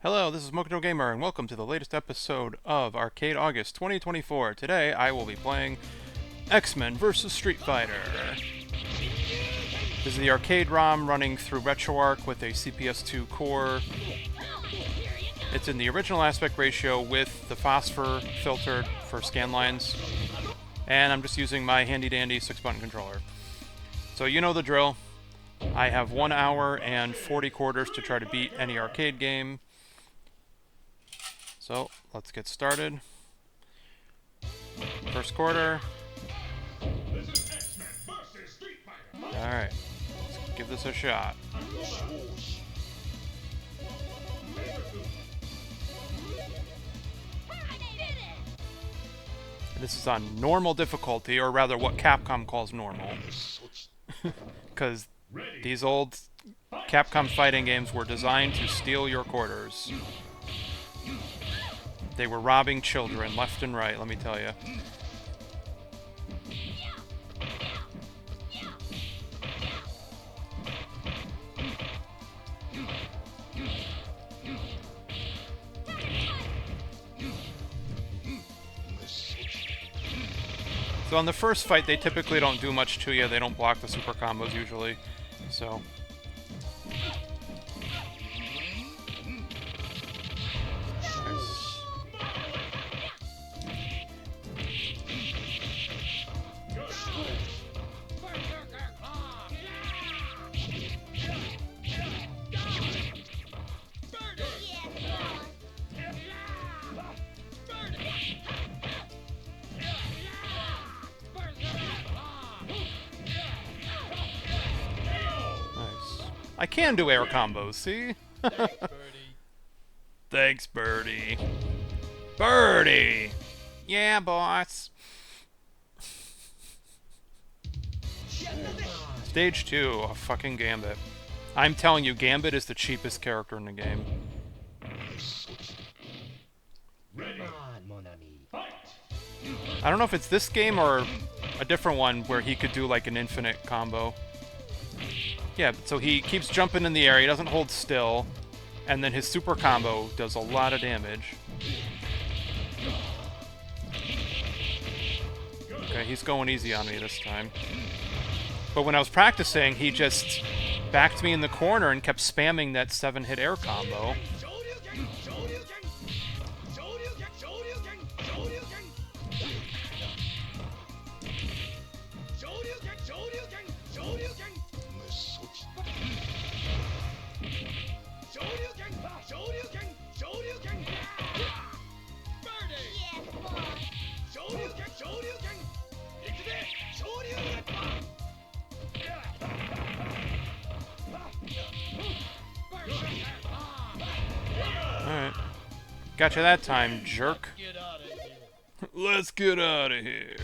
Hello, this is Mokoto Gamer, and welcome to the latest episode of Arcade August 2024. Today, I will be playing Xmen vs. Street Fighter. This is the arcade ROM running through RetroArch with a CPS2 core. It's in the original aspect ratio with the phosphor filtered for scan lines, and I'm just using my handy-dandy 6-button controller. So you know the drill. I have 1 hour and 40 quarters to try to beat any arcade game. So, let's get started. First quarter. Alright, let's give this a shot. This is on normal difficulty, or rather what Capcom calls normal. Because these old Capcom fighting games were designed to steal your quarters. They were robbing children left and right, let me tell you. So on the first fight, they typically don't do much to you. They don't block the super combos usually. So I can do air combos, see? Thanks, Birdie. Thanks, Birdie. Birdie! Yeah, boss. Stage 2, a fucking Gambit. I'm telling you, Gambit is the cheapest character in the game. I don't know if it's this game or a different one where he could do like an infinite combo. Yeah, so he keeps jumping in the air, he doesn't hold still, and then his super combo does a lot of damage. Okay, he's going easy on me this time. But when I was practicing, he just backed me in the corner and kept spamming that 7-hit air combo. Alright. Gotcha that time, jerk. Let's get out of here.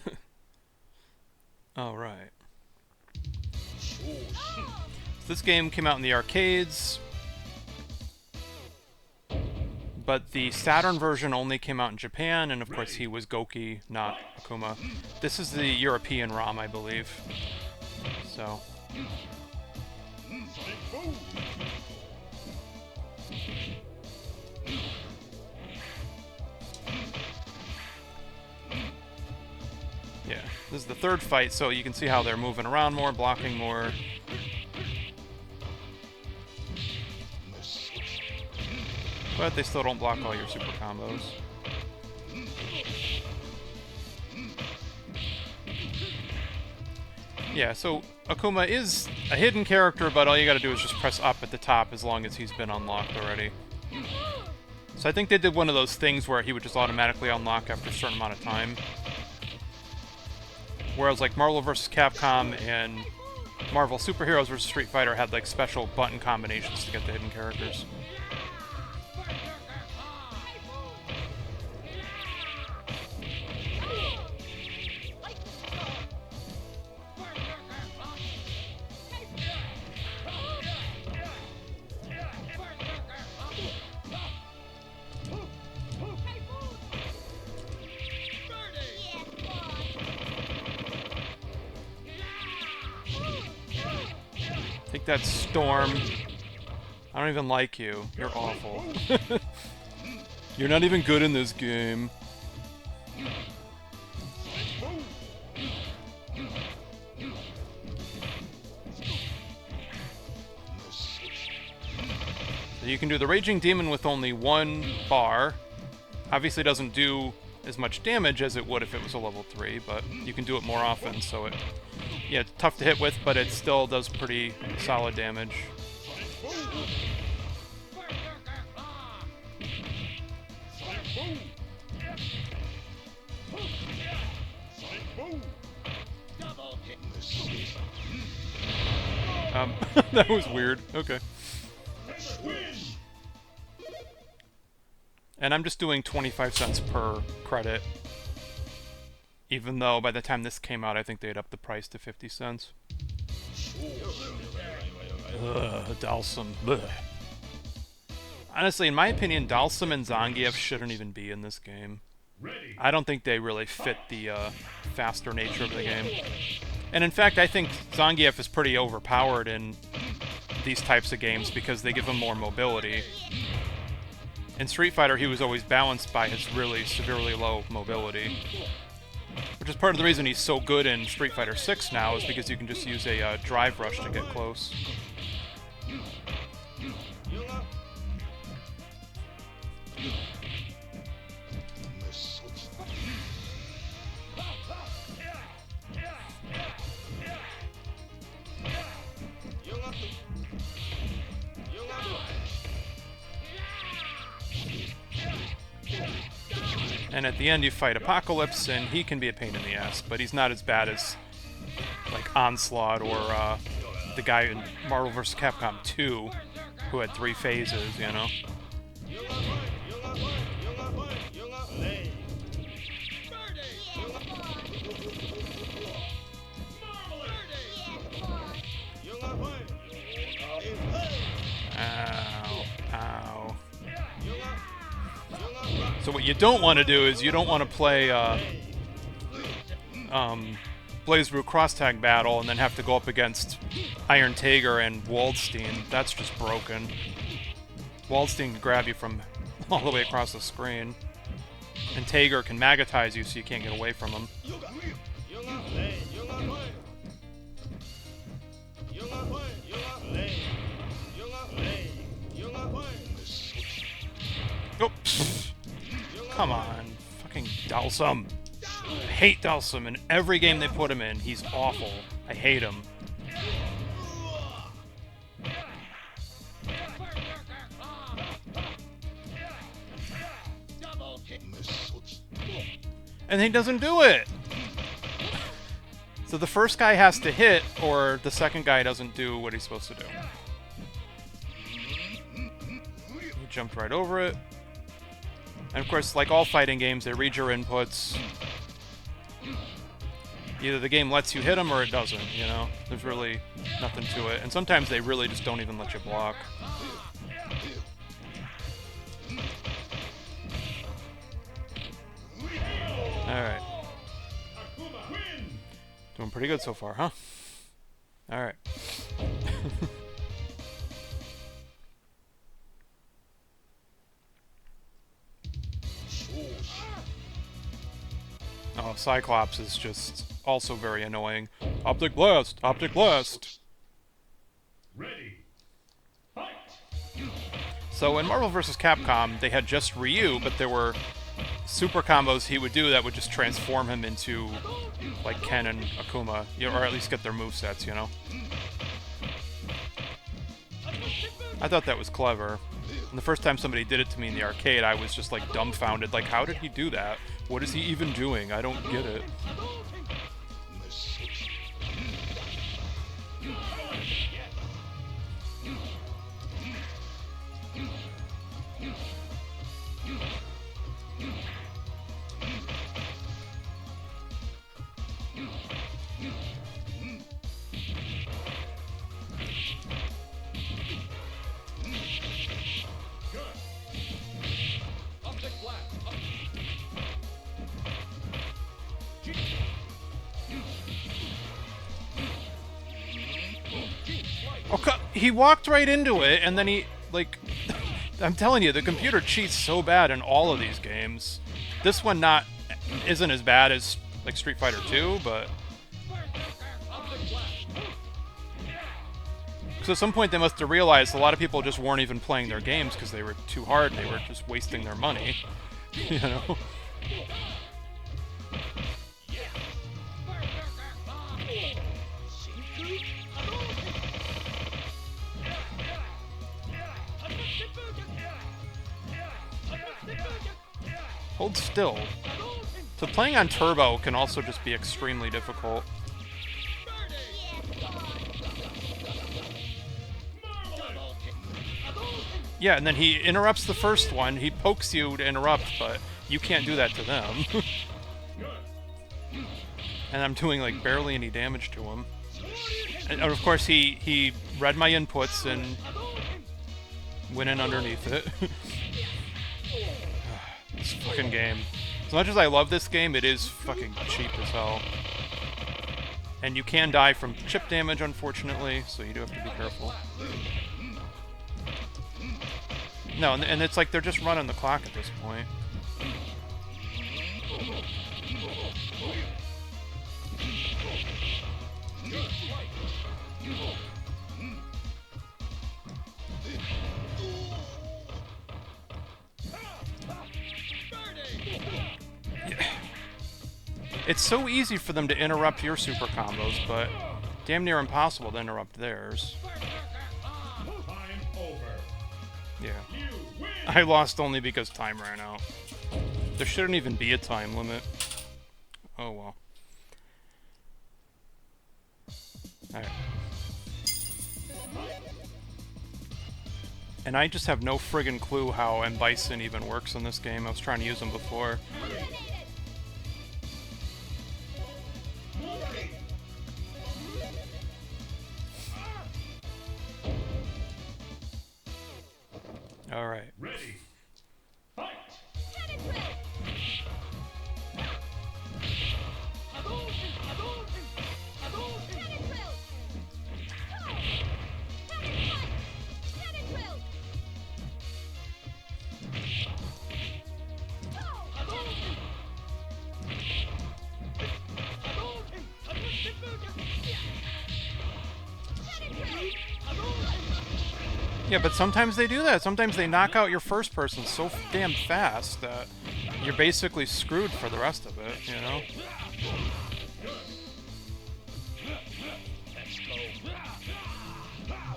Yeah. Alright. So this game came out in the arcades, but the Saturn version only came out in Japan, and of course he was Goki, not Akuma. This is the European ROM, I believe. So yeah, this is the third fight, so you can see how they're moving around more, blocking more. But they still don't block all your super combos. Yeah, so Akuma is a hidden character, but all you gotta do is just press up at the top as long as he's been unlocked already. So I think they did one of those things where he would just automatically unlock after a certain amount of time. Whereas like Marvel vs. Capcom and Marvel Superheroes vs. Street Fighter had like special button combinations to get the hidden characters. Take that, Storm. I don't even like you. You're awful. You're not even good in this game. So you can do the Raging Demon with only one bar. Obviously doesn't do as much damage as it would if it was a level 3, but you can do it more often, so it... Yeah, it's tough to hit with, but it still does pretty solid damage. That was weird. Okay. And I'm just doing 25 cents per credit. Even though by the time this came out, I think they'd up the price to 50 cents. Ugh, Dalsum. Ugh. Honestly, in my opinion, Dalsum and Zangief shouldn't even be in this game. I don't think they really fit the faster nature of the game. And in fact, I think Zangief is pretty overpowered in these types of games because they give him more mobility. In Street Fighter, he was always balanced by his really severely low mobility. Which is part of the reason he's so good in Street Fighter 6 now, is because you can just use a drive rush to get close. And at the end you fight Apocalypse, and he can be a pain in the ass, but he's not as bad as, like, Onslaught or the guy in Marvel vs. Capcom 2, who had 3 phases, you know? Ow. Ow. So what you don't want to do is you don't want to play BlazBlue Cross Tag Battle and then have to go up against Iron Tiger and Waldstein. That's just broken. Waldstein can grab you from all the way across the screen. And Tiger can magnetize you so you can't get away from him. Oops. Come on. Fucking Dalsum. I hate Dalsum. In every game they put him in, he's awful. I hate him. And he doesn't do it! So the first guy has to hit, or the second guy doesn't do what he's supposed to do. He jumped right over it. And of course, like all fighting games, they read your inputs. Either the game lets you hit them or it doesn't, you know? There's really nothing to it. And sometimes they really just don't even let you block. Alright. Doing pretty good so far, huh? Alright. Oh, Cyclops is just also very annoying. Optic Blast! Optic Blast! Ready. Fight. So in Marvel vs. Capcom, they had just Ryu, but there were super combos he would do that would just transform him into, like, Ken and Akuma, or at least get their movesets, you know? I thought that was clever. And the first time somebody did it to me in the arcade, I was just, like, dumbfounded. Like, how did he do that? What is he even doing? I don't get it. Okay, he walked right into it, and then he, like... I'm telling you, the computer cheats so bad in all of these games. This one isn't as bad as, like, Street Fighter 2, but... Because at some point they must have realized a lot of people just weren't even playing their games because they were too hard, they were just wasting their money. You know? Hold still. So playing on Turbo can also just be extremely difficult. Yeah, and then he interrupts the first one, he pokes you to interrupt, but you can't do that to them. And I'm doing, like, barely any damage to him. And of course he read my inputs and went in underneath it. This fucking game. As much as I love this game, it is fucking cheap as hell. And you can die from chip damage, unfortunately, so you do have to be careful. No, and it's like they're just running the clock at this point. It's so easy for them to interrupt your super combos, but damn near impossible to interrupt theirs. Yeah. I lost only because time ran out. There shouldn't even be a time limit. Oh well. Alright. And I just have no friggin' clue how M. Bison even works in this game. I was trying to use him before. Alright. Ready. Fight. Yeah, but sometimes they do that. Sometimes they knock out your first person so damn fast that you're basically screwed for the rest of it, you know?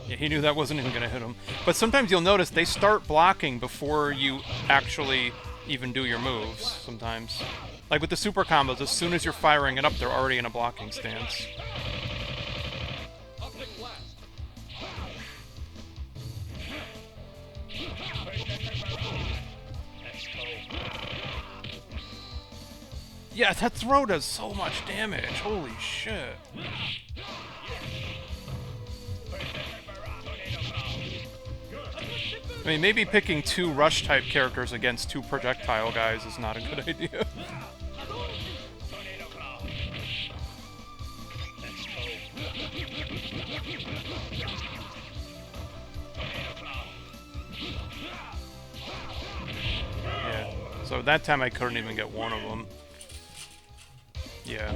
Yeah, he knew that wasn't even gonna hit him. But sometimes you'll notice they start blocking before you actually even do your moves, sometimes. Like with the super combos, as soon as you're firing it up, they're already in a blocking stance. Yeah, that throw does so much damage. Holy shit. I mean, maybe picking two rush-type characters against two projectile guys is not a good idea. Yeah, so that time I couldn't even get one of them. Yeah.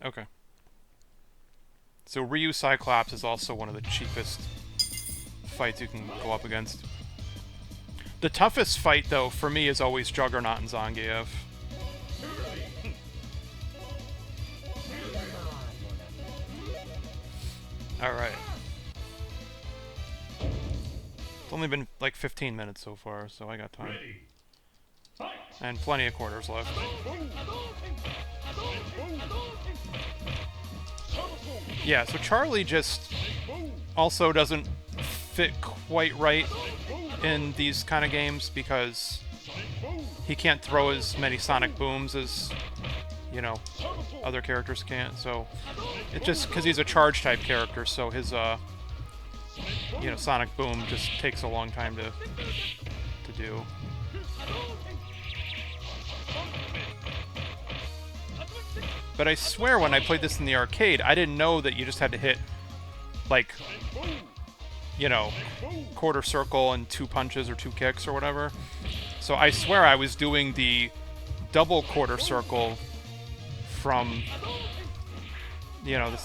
Okay. So Ryu Cyclops is also one of the cheapest fights you can go up against. The toughest fight, though, for me is always Juggernaut and Zangief. Alright. It's only been like 15 minutes so far, so I got time. And plenty of quarters left. Yeah, so Charlie just also doesn't fit quite right in these kind of games because he can't throw as many sonic booms as, you know, other characters can't. So it's just because he's a charge type character, so his you know, sonic boom just takes a long time to do. But I swear when I played this in the arcade, I didn't know that you just had to hit, like, you know, quarter circle and 2 punches or 2 kicks or whatever. So I swear I was doing the double quarter circle from, you know,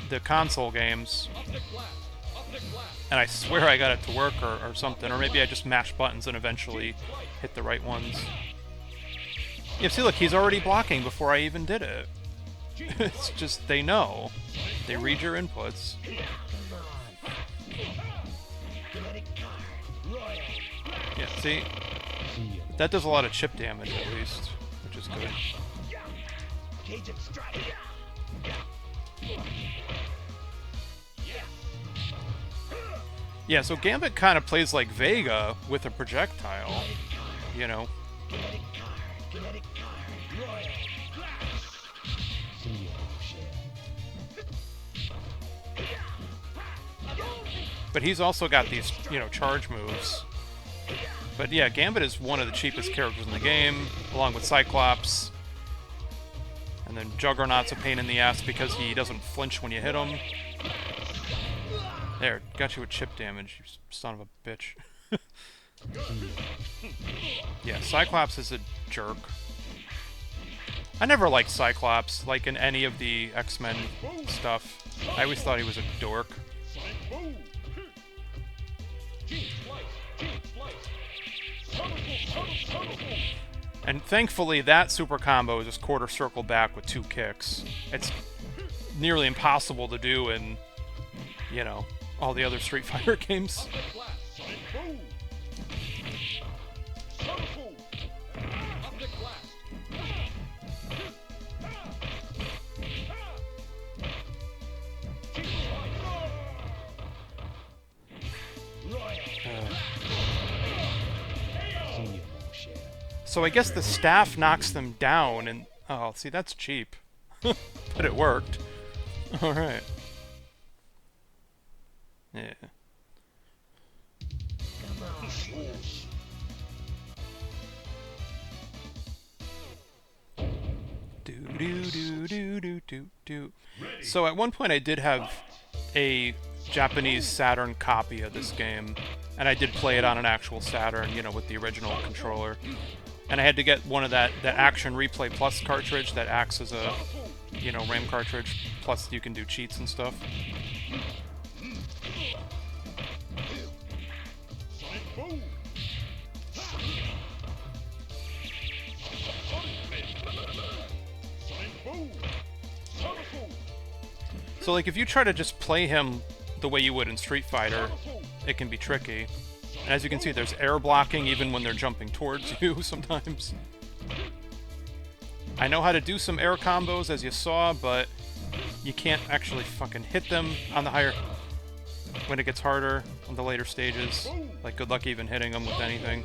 the console games. And I swear I got it to work or something. Or maybe I just mashed buttons and eventually hit the right ones. Yeah, see, look, he's already blocking before I even did it. It's just, they know. They read your inputs. Yeah, see? That does a lot of chip damage, at least, which is good. Yeah, so Gambit kind of plays like Vega with a projectile, you know. But he's also got these, you know, charge moves. But yeah, Gambit is one of the cheapest characters in the game, along with Cyclops. And then Juggernaut's a pain in the ass because he doesn't flinch when you hit him. There, got you with chip damage, you son of a bitch. Yeah, Cyclops is a jerk. I never liked Cyclops, like in any of the X-Men stuff. I always thought he was a dork. And thankfully, that super combo is just quarter circle back with 2 kicks. It's nearly impossible to do in, you know, all the other Street Fighter games. So I guess the staff knocks them down, and... Oh, see, that's cheap. But it worked. Alright. Yeah. Do. So at one point I did have a Japanese Saturn copy of this game, and I did play it on an actual Saturn, you know, with the original controller. And I had to get one of that Action Replay Plus cartridge that acts as a, you know, RAM cartridge, plus you can do cheats and stuff. So, like, if you try to just play him the way you would in Street Fighter, it can be tricky. And as you can see, there's air blocking even when they're jumping towards you sometimes. I know how to do some air combos, as you saw, but you can't actually fucking hit them on the higher... when it gets harder on the later stages. Like, good luck even hitting them with anything.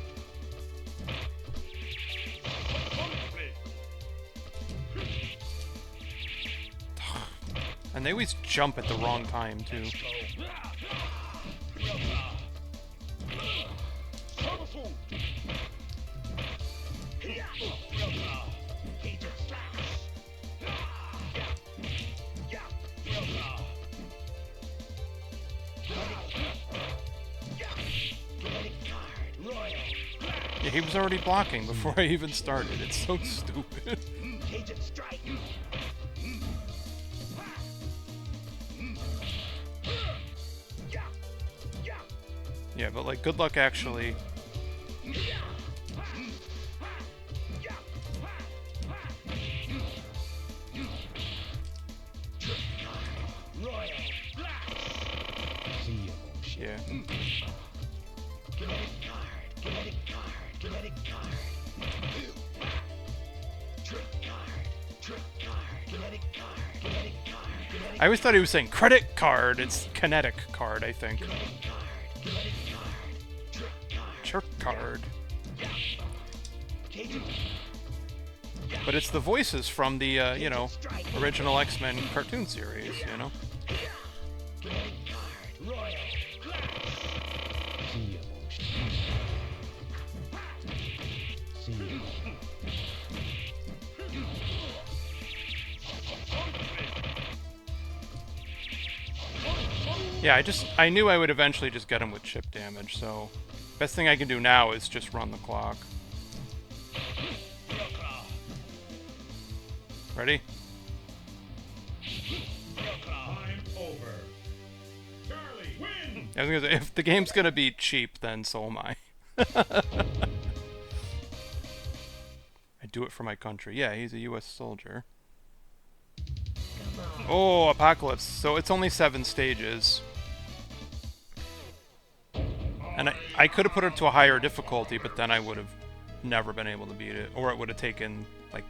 And they always jump at the wrong time, too. Yeah, he was already blocking before I even started. It's so stupid. Yeah, but like, good luck actually. Yeah. I always thought he was saying credit card. It's kinetic card, I think. Trick card. But it's the voices from the, you know, original X-Men cartoon series, you know? Yeah, I knew I would eventually just get him with chip damage, so best thing I can do now is just run the clock. Ready? Time over. Charlie, win! I was gonna say, if the game's gonna be cheap, then so am I. I do it for my country. Yeah, he's a U.S. soldier. Oh, Apocalypse. So it's only 7 stages. And I could have put it to a higher difficulty, but then I would have never been able to beat it. Or it would have taken, like,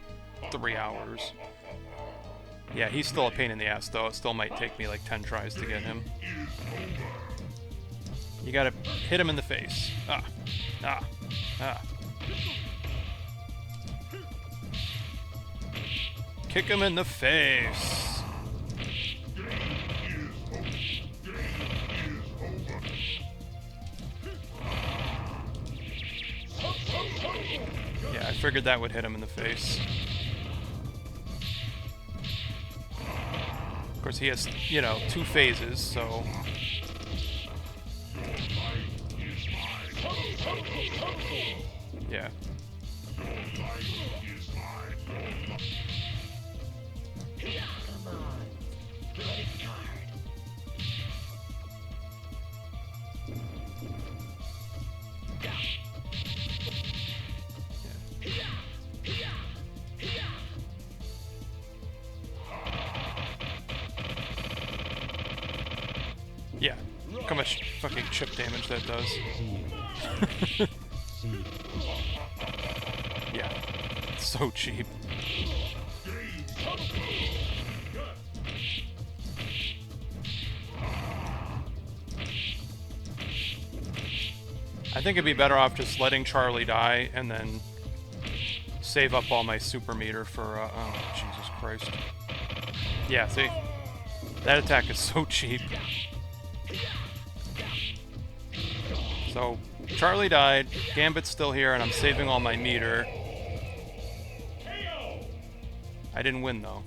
3 hours. Yeah, he's still a pain in the ass, though. It still might take me, like, 10 tries to get him. You gotta hit him in the face. Ah. Ah. Ah. Kick him in the face. Yeah, I figured that would hit him in the face. Of course, he has, you know, 2 phases, so... Yeah. Yeah. Look how much fucking chip damage that does. Yeah. It's so cheap. I think it'd be better off just letting Charlie die and then save up all my super meter for, oh, Jesus Christ. Yeah, see? That attack is so cheap. So, Charlie died, Gambit's still here, and I'm saving all my meter. I didn't win, though.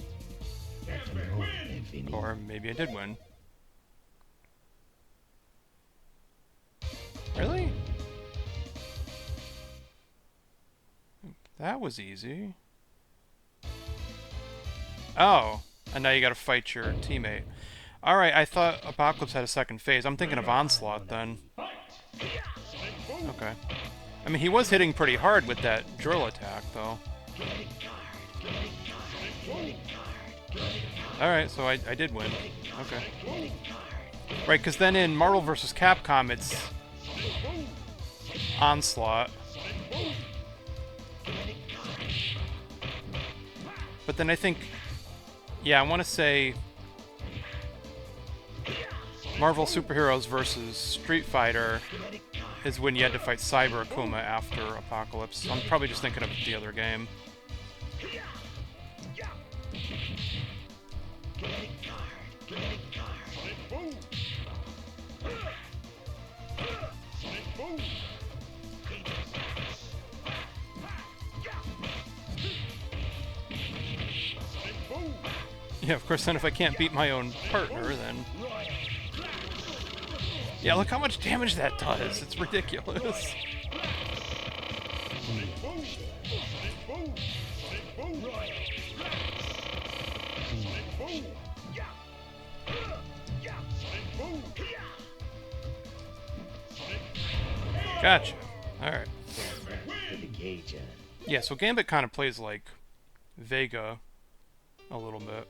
Or maybe I did win. Really? That was easy. Oh, and now you gotta fight your teammate. Alright, I thought Apocalypse had a second phase. I'm thinking of Onslaught, then. Okay. I mean, he was hitting pretty hard with that drill attack, though. Alright, so I did win. Okay. Right, because then in Marvel vs. Capcom, it's Onslaught. But then I think... Yeah, I want to say... Marvel Superheroes vs. Street Fighter is when you had to fight Cyber Akuma after Apocalypse. I'm probably just thinking of the other game. Yeah, of course, then if I can't beat my own partner, then... Yeah, look how much damage that does. It's ridiculous. Gotcha. Alright. Yeah, so Gambit kind of plays like Vega a little bit.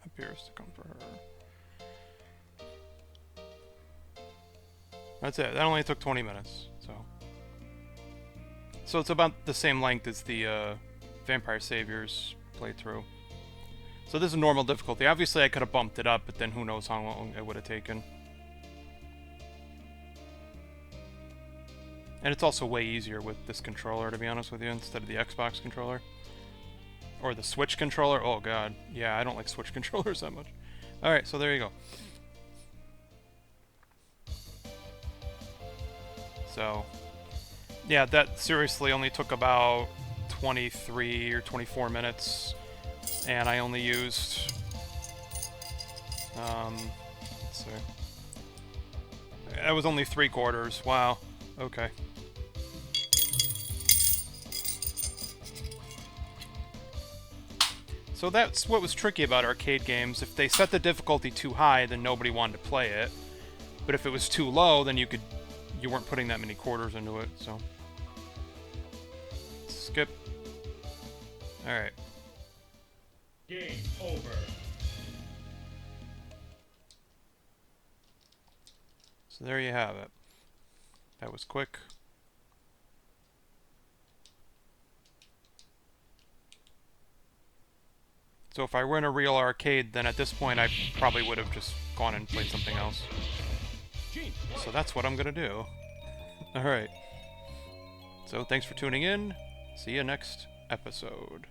Appears to come for her. That's it. That only took 20 minutes, so. So it's about the same length as the Vampire Saviors playthrough. So this is normal difficulty. Obviously I could have bumped it up, but then who knows how long it would have taken. And it's also way easier with this controller, to be honest with you, instead of the Xbox controller. Or the Switch controller. Oh god. Yeah, I don't like Switch controllers that much. Alright, so there you go. So, yeah, that seriously only took about 23 or 24 minutes, and I only used, let's see, that was only 3/4. Wow, okay. So that's what was tricky about arcade games. If they set the difficulty too high, then nobody wanted to play it. But if it was too low, then you weren't putting that many quarters into it, so. Skip. Alright. Game over. So there you have it. That was quick. So if I were in a real arcade, then at this point I probably would have just gone and played something else. So that's what I'm gonna do. Alright. So thanks for tuning in. See you next episode.